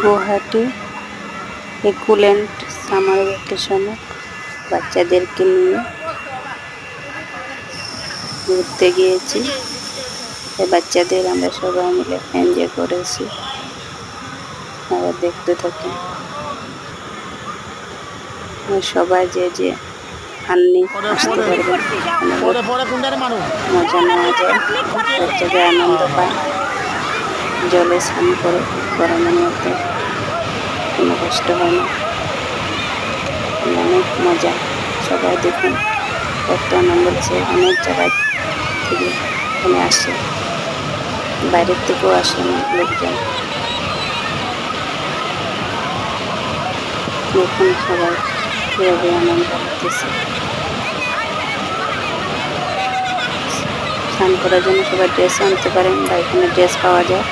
Guwahati একুলেন্ট summer ভ্যাকেশনে বাচ্চাদেরকে নিয়ে ঘুরতে গিয়েছি। বাচ্চাদের আমরা সবাই মিলে এনজয় করেছি। আবার দেখতে থাকি সবাই যে আননি আসতে পারবেন, মজা নেওয়া যায়, বাচ্চাদের আনন্দ পায়, জলে স্নান করে গরমের মধ্যে কোনো কষ্ট হয় না, অনেক মজা। সবাই দেখুন কত আনন্দ হচ্ছে, অনেক জায়গা থেকে এখানে আসে, বাইরের থেকেও আসেন লোকজন। দেখুন সবাই কীভাবে আনন্দ করতেছে। স্নান করার জন্য সবাই ড্রেস আনতে পারেন বা এখানে ড্রেস পাওয়া যায়।